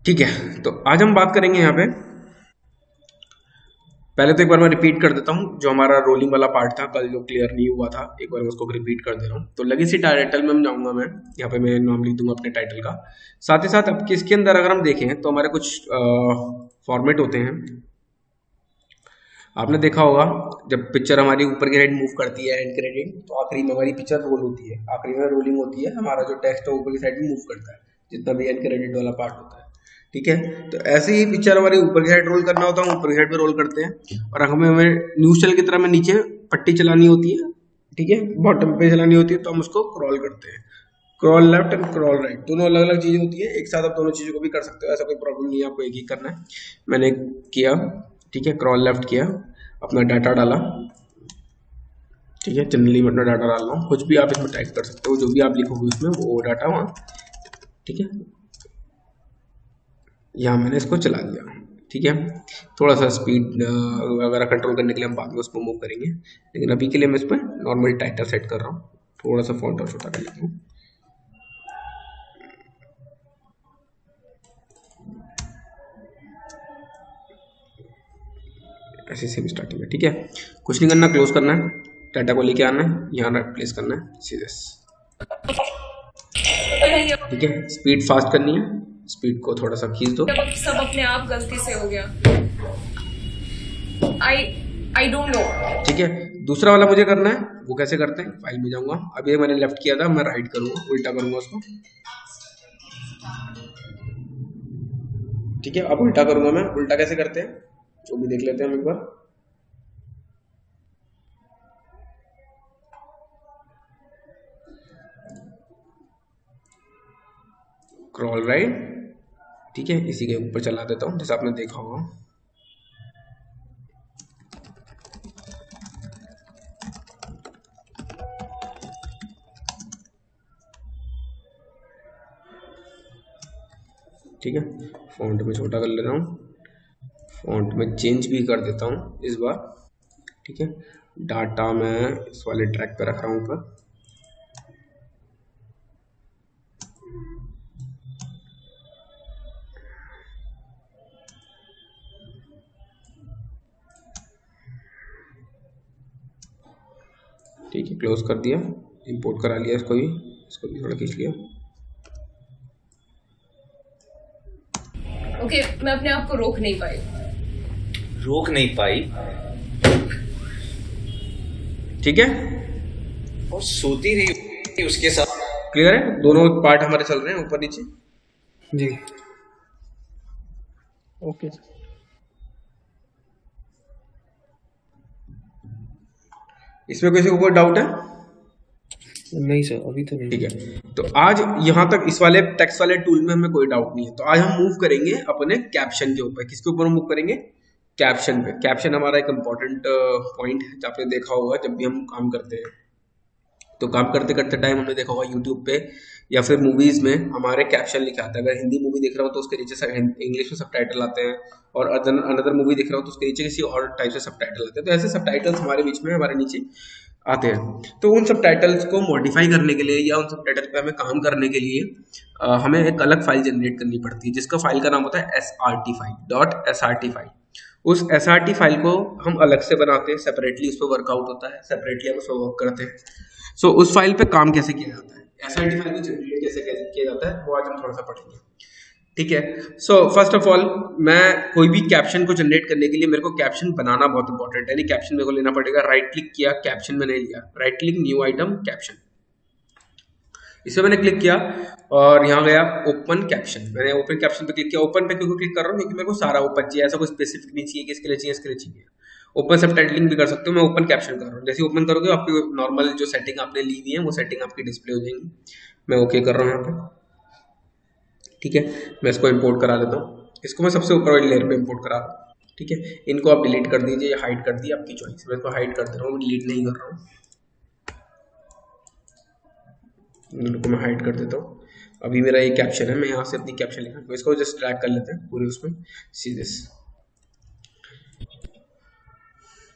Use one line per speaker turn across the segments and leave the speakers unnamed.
ठीक है, तो आज हम बात करेंगे यहाँ पे। पहले तो एक बार मैं रिपीट कर देता हूँ जो हमारा रोलिंग वाला पार्ट था कल, जो क्लियर नहीं हुआ था। एक बार मैं उसको रिपीट कर दे रहा हूँ। तो लेगेसी टाइटल में जाऊंगा मैं। यहाँ पे मैं नाम लिख दूंगा अपने टाइटल का। साथ ही साथ अब किसके अंदर अगर हम देखें तो हमारे कुछ फॉर्मेट होते हैं। आपने देखा होगा जब पिक्चर हमारी ऊपर की साइड मूव करती है एंड क्रेडिट, तो आखिरी में हमारी पिक्चर रोल होती है, आखिरी में रोलिंग होती है, हमारा जो टेक्स्ट है ऊपर की साइड में मूव करता है, जितना भी एंड क्रेडिट वाला पार्ट होता है। ठीक है, तो ऐसे ही पिक्चर हमारी ऊपर की साइड रोल करना होता है, ऊपर की साइड पे रोल करते हैं। और हमें हमें न्यूज चैनल की तरह में नीचे पट्टी चलानी होती है। ठीक है, बॉटम पे चलानी होती है, तो हम उसको क्रॉल करते हैं। Crawl left and crawl right, दोनों अलग अलग चीजें होती है। एक साथ आप दोनों चीजों को भी कर सकते हो, ऐसा कोई प्रॉब्लम नहीं है, आपको एक ही करना है। मैंने किया, ठीक है, क्रॉल लेफ्ट किया, अपना डाटा डाला। ठीक है, जनरली मैं अपना डाटा डाल रहा हूँ, कुछ भी आप इसमें टाइप कर सकते हो, जो भी आप लिखोगे उसमें वो डाटा वहाँ। ठीक है, यहाँ मैंने इसको चला दिया। ठीक है, थोड़ा सा स्पीड वगैरह कंट्रोल करने के लिए हम बाद में उसको मूव करेंगे, लेकिन अभी के लिए मैं इसमें नॉर्मल टाइटल सेट कर रहा हूँ। थोड़ा सा फॉन्ट और छोटा कर लेता हूँ। ऐसे सेम स्टार्टिंग में। ठीक है, कुछ नहीं करना, क्लोज करना है, डाटा को लेके आना है, यहाँ प्लेस करना है सीधे। ठीक है, स्पीड फास्ट करनी है, स्पीड को थोड़ा सा खींच दो।
सब अपने आप गलती से हो गया। आई आई डोंट नो।
ठीक है, दूसरा वाला मुझे करना है, वो कैसे करते हैं, फाइल में जाऊंगा। अभी मैंने लेफ्ट किया था, मैं राइट करूंगा, उल्टा करूंगा उसको। ठीक है, अब उल्टा करूंगा मैं। उल्टा कैसे करते हैं वो भी देख लेते हैं हम एक बार। Crawl right. ठीक है, इसी के ऊपर चला देता हूँ जैसा आपने देखा होगा। ठीक है, फॉन्ट में छोटा कर ले रहा हूँ, फॉन्ट में चेंज भी कर देता हूँ इस बार। ठीक है, डाटा मैं इस वाले ट्रैक पे रख रहा हूँ ऊपर। ठीक है, क्लोज कर दिया, इंपोर्ट करा लिया इसको भी थोड़ा खींच लिया।
ओके, मैं अपने आप को रोक नहीं पाई।
ठीक है,
और सोती रही उसके साथ।
क्लियर है, दोनों पार्ट हमारे चल रहे हैं ऊपर नीचे।
जी ओके सर।
इसमें किसी को कोई डाउट है?
नहीं सर, अभी तो नहीं।
ठीक है, तो आज यहाँ तक इस वाले टेक्स्ट वाले टूल में हमें कोई डाउट नहीं है। तो आज हम मूव करेंगे अपने कैप्शन के ऊपर। किसके ऊपर मूव करेंगे? कैप्शन पे। कैप्शन हमारा एक इंपॉर्टेंट पॉइंट है, आपने देखा होगा जब भी हम काम करते हैं, तो काम करते करते टाइम हमने देखा होगा यूट्यूब पे या फिर मूवीज में हमारे कैप्शन लिखा आता है। अगर हिंदी मूवी देख रहा हो तो उसके नीचे इंग्लिश में सबटाइटल आते हैं, और अनदर मूवी देख रहा हो तो उसके नीचे किसी और टाइप से सबटाइटल आते हैं। तो ऐसे सबटाइटल्स हमारे बीच में हमारे नीचे आते हैं। तो उन सबटाइटल्स को मॉडिफाई करने के लिए या उन सबटाइटल पे हमें काम करने के लिए हमें एक अलग फाइल जनरेट करनी पड़ती है, जिसका फाइल का नाम होता है SRT फाइल, .srt फाइल। उस SRT फाइल को हम अलग से बनाते हैं, सेपरेटली उस पर वर्कआउट होता है, सेपरेटली हम उस पर वर्क करते हैं। सो उस फाइल पे काम कैसे किया जाता है, SRT फाइल को जनरेट कैसे किया जाता है, वो आज हम थोड़ा सा पढ़ेंगे। ठीक है, सो फर्स्ट ऑफ ऑल मैं कोई भी कैप्शन को जनरेट करने के लिए मेरे को कैप्शन बनाना बहुत इंपॉर्टेंट है। यानी कैप्शन मेरे को लेना पड़ेगा। राइट क्लिक किया, कैप्शन मैंने लिया, right click, new item, caption. इसे मैंने क्लिक किया और यहाँ गया ओपन कैप्शन। मैंने ओपन कैप्शन पे क्लिक किया। ओपन पे क्यों क्लिक कर रहा हूँ? क्योंकि मेरे को सारा ओपन चाहिए, ऐसा कोई स्पेसिफिक नहीं चाहिए कि इसके लिए चाहिए इसके लिए चाहिए। ओपन सबटाइटलिंग भी कर सकते हो, मैं ओपन कैप्शन कर रहा हूँ। जैसे ओपन करोगे आपकी नॉर्मल जो सेटिंग आपने ली हुई है वो सेटिंग आपकी डिस्प्ले हो जाएंगी। मैं ओके कर रहा हूँ यहाँ पे। ठीक है, मैं इसको इंपोर्ट करा लेता हूँ। इसको मैं सबसे ऊपर वाली लेयर पे इंपोर्ट करा रहा हूँ। ठीक है, इनको आप डिलीट कर दीजिए या हाइड कर दिए, आपकी चॉइस। मैं इसको हाइड कर दे रहा हूँ, डिलीट नहीं कर रहा हूँ। इनको मैं हाइड कर देता हूँ। अभी मेरा ये कैप्शन है, मैं यहाँ से अपनी कैप्शन लिखा, तो इसको जस्ट ड्रैग कर लेते हैं पूरे उसमें सीधे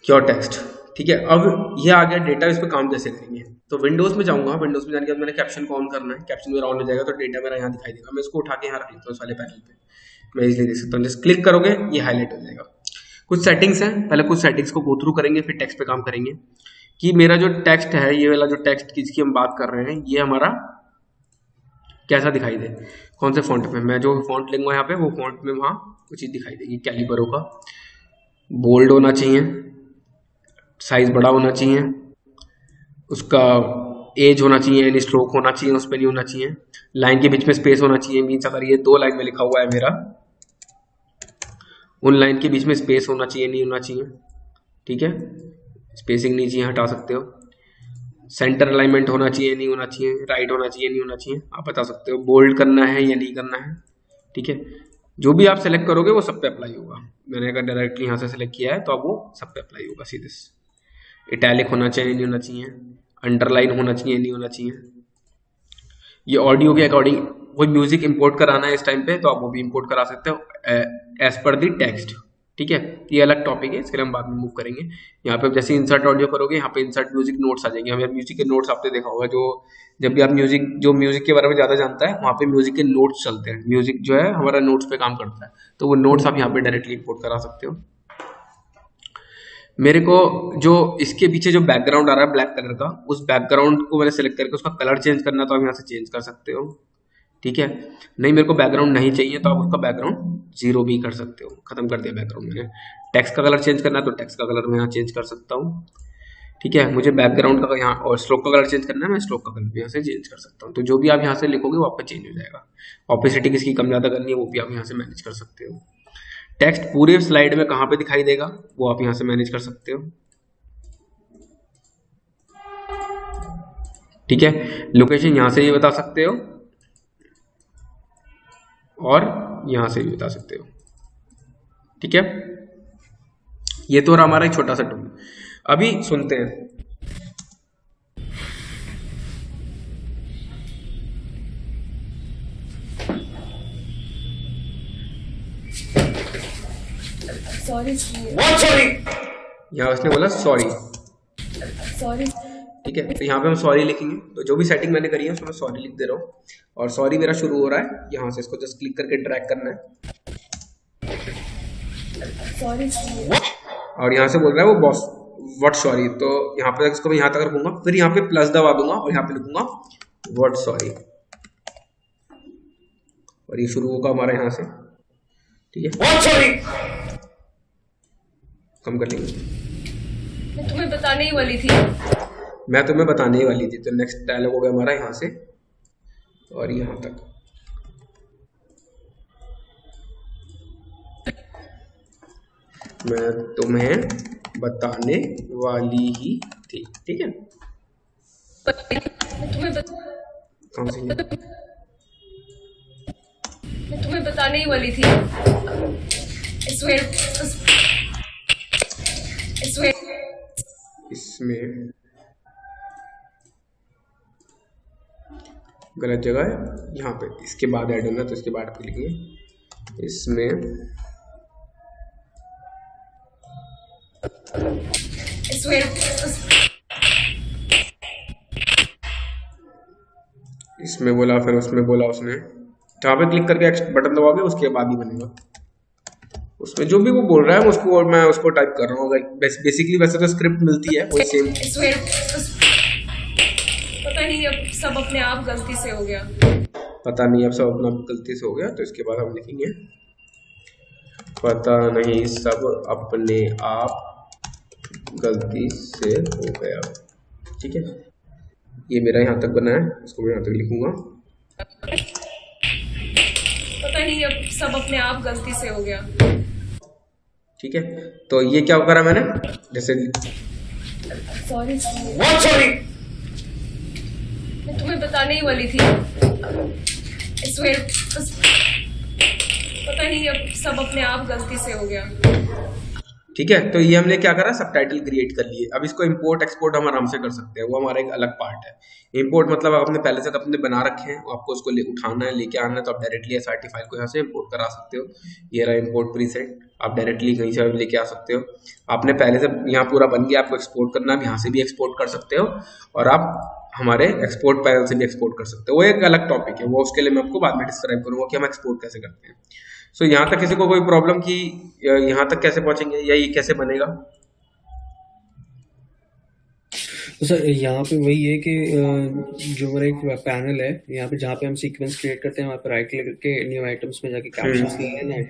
क्योर टेक्स्ट। ठीक है, अब ये आ गया डेटा। इस पर काम कैसे करेंगे? तो विंडोज में जाऊंगा, विंडोज में जाने के बाद मैंने कैप्शन को ऑन करना है। कैप्शन मेरा ऑन हो जाएगा तो डेटा मेरा यहाँ दिखाई देगा। मैं इसको उठा के यहाँ रख लेता हूँ इस वाले पैनल पे। मैं इजीली देख सकता हूँ। जस्ट क्लिक करोगे ये हाईलाइट हो जाएगा। कुछ सेटिंग्स हैं, पहले कुछ सेटिंग्स को गो थ्रू करेंगे, फिर टेक्स्ट पे काम करेंगे कि मेरा जो टेक्स्ट है, ये वाला जो टेक्स्ट जिसकी हम बात कर रहे हैं, ये हमारा कैसा दिखाई दे, कौन से फॉन्ट में। मैं जो फॉन्ट लूंगा यहाँ पे वो फॉन्ट में वहाँ कुछ चीज दिखाई देगी। कैलिबरो का बोल्ड होना चाहिए, साइज बड़ा होना चाहिए, उसका एज होना चाहिए, यानी स्ट्रोक होना चाहिए, उस पर नहीं होना चाहिए। लाइन के बीच में स्पेस होना चाहिए, मीन्स अगर ये 2 लाइन में लिखा हुआ है मेरा, उन लाइन के बीच में स्पेस होना चाहिए, नहीं होना चाहिए। ठीक है, स्पेसिंग नहीं चाहिए, हटा सकते हो। सेंटर अलाइनमेंट होना चाहिए, नहीं होना चाहिए। राइट होना चाहिए, नहीं होना चाहिए, आप बता सकते हो। बोल्ड करना है या नहीं करना है। ठीक है, जो भी आप सेलेक्ट करोगे वो सब पे अप्लाई होगा। मैंने अगर डायरेक्टली यहाँ से सेलेक्ट किया है तो अब वो सब पे अप्लाई होगा सीधे से। इटैलिक होना चाहिए, नहीं होना चाहिए। अंडरलाइन होना चाहिए, नहीं होना चाहिए। ये ऑडियो के अकॉर्डिंग कोई म्यूजिक इंपोर्ट कराना है इस टाइम पे तो आप वो भी इंपोर्ट करा सकते हो एज पर दी टेक्स्ट। ठीक है, ये अलग टॉपिक है, इसके लिए हम बाद में मूव करेंगे। यहाँ पे जैसे इंसर्ट ऑडियो करोगे, यहाँ पे इंसर्ट म्यूजिक नोट्स आ जाएंगे। हमें म्यूजिक के नोट्स आपने देखा होगा, जो जब भी आप म्यूजिक के बारे में ज्यादा जानता है वहाँ पे म्यूजिक के नोट्स चलते हैं। म्यूजिक जो है हमारा नोट्स पे काम करता है, तो वो नोट्स आप यहाँ पे डायरेक्टली इंपोर्ट करा सकते हो। मेरे को जो इसके पीछे जो बैकग्राउंड आ रहा है ब्लैक कलर का, उस बैकग्राउंड को मैंने सेलेक्ट करके उसका कलर चेंज करना तो आप यहाँ से चेंज कर सकते हो। ठीक है, नहीं मेरे को बैकग्राउंड नहीं चाहिए तो आप उसका बैकग्राउंड 0 भी कर सकते हो। खत्म कर दिया बैकग्राउंड मैंने। टेक्स्ट का कलर चेंज करना है तो टेक्स्ट का कलर मैं यहाँ चेंज कर सकता हूँ। ठीक है, मुझे बैकग्राउंड का यहाँ और स्ट्रोक का कलर चेंज करना है, मैं स्ट्रोक का कलर भी यहाँ से चेंज कर सकता हूँ। तो जो भी आप यहाँ से लिखोगे वो आपका चेंज हो जाएगा। ऑपेसिटी किसकी कम ज्यादा करनी है वो भी आप यहाँ से मैनेज कर सकते हो। टेक्स्ट पूरे स्लाइड में कहाँ पे दिखाई देगा वो आप यहाँ से मैनेज कर सकते हो। ठीक है, लोकेशन यहाँ से ये बता सकते हो और यहां से भी बता सकते हो। ठीक है, ये तो हमारा एक छोटा सा टूल। अभी सुनते हैं।
सॉरी
यहाँ उसने बोला सॉरी।
सॉरी।
ठीक है, तो यहाँ पे हम सॉरी लिखेंगे। तो जो भी सेटिंग मैंने करी है उसमें सॉरी लिख दे रहा हूँ। और सॉरी मेरा शुरू हो रहा है यहाँ से, इसको जस्ट क्लिक करके ड्रैग करना है।
सॉरी।
और यहाँ से बोल रहा है वो बॉस व्हाट सॉरी, तो यहाँ पे इसको मैं यहाँ तक रखूंगा, फिर यहाँ पे प्लस दबा दूंगा और यहाँ पे लिखूंगा व्हाट सॉरी, और ये शुरू होगा हमारा यहाँ से। ठीक है, व्हाट सॉरी कम कर लेंगे।
मैं तुम्हें बताने ही वाली थी।
मैं तुम्हें बताने ही वाली थी। तो नेक्स्ट डायलॉग हो गया हमारा यहाँ से और यहाँ तक। मैं तुम्हें बताने वाली ही थी। ठीक है,
मैं तुम्हें
कौन सी है?
मैं तुम्हें बताने ही वाली थी।
इसमें गलत जगह है, यहाँ पे इसके बाद ऐड होना, तो इसके बाद पे लिखेंगे इसमें बोला, फिर उसमें बोला उसने। जहाँ पे क्लिक करके बटन दबाओगे उसके बाद ही बनेगा। उसमें जो भी वो बोल रहा है उसको मैं उसको टाइप कर रहा हूँ। बेसिकली वैसे तो स्क्रिप्ट मिलती है वही सेम।
पता नहीं अब सब अपने आप गलती से हो गया।
पता नहीं अब सब अपना गलती से हो गया, तो इसके बाद हम लिखेंगे पता नहीं सब अपने आप गलती से हो गया। ठीक है, ये मेरा यहाँ तक बना है, इसको मैं यहाँ तक लिखूंगा
पता नहीं अब सब अपने आप गलती से हो गया।
ठीक है, तो ये क्या करा मैंने, जैसे
सॉरी।
सॉरी
मैं तुम्हें बताने ही वाली थी। पता नहीं अब सब अपने आप गलती से हो गया।
ठीक है, तो ये हमने क्या करा, सबटाइटल क्रिएट कर लिए। अब इसको इंपोर्ट एक्सपोर्ट हम आराम से कर सकते हैं, वो हमारा एक अलग पार्ट है। इंपोर्ट मतलब आपने पहले से अपने बना रखे हैं, आपको उसको उठाना है, लेके आना है, तो आप डायरेक्टली SRT फाइल को यहाँ से इंपोर्ट करा सकते हो। ये रहा इंपोर्ट प्रीसेट, आप डायरेक्टली कहीं से लेके आ सकते हो। आपने पहले से यहाँ पूरा बन गया, आपको एक्सपोर्ट करना है, यहाँ से भी एक्सपोर्ट कर सकते हो और आप हमारे एक्सपोर्ट पैनल से भी एक्सपोर्ट कर सकते हो। वो एक अलग टॉपिक है, वो उसके लिए मैं आपको बाद में डिस्क्राइब करूंगा कि हम एक्सपोर्ट कैसे करते हैं। सो यहाँ तक किसी को कोई प्रॉब्लम की यहाँ तक कैसे पहुंचेंगे या ये कैसे बनेगा?
तो सर यहाँ पे वही है कि जो मेरा एक पैनल है यहाँ पे, जहाँ पे हम सीक्वेंस क्रिएट करते हैं, वहाँ पे राइट क्लिक करके न्यू आइटम्स में जाके कैप्शंस ले लेना है।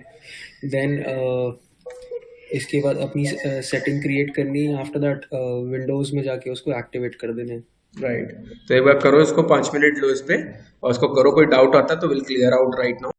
देन इसके बाद अपनी सेटिंग क्रिएट करनी है। आफ्टर दैट विंडोज में जाके उसको एक्टिवेट कर देना है।
राइट, तो एक बार करो इसको, 5 मिनट लो इस पे और इसको करो। कोई डाउट आता है तो will clear out right now.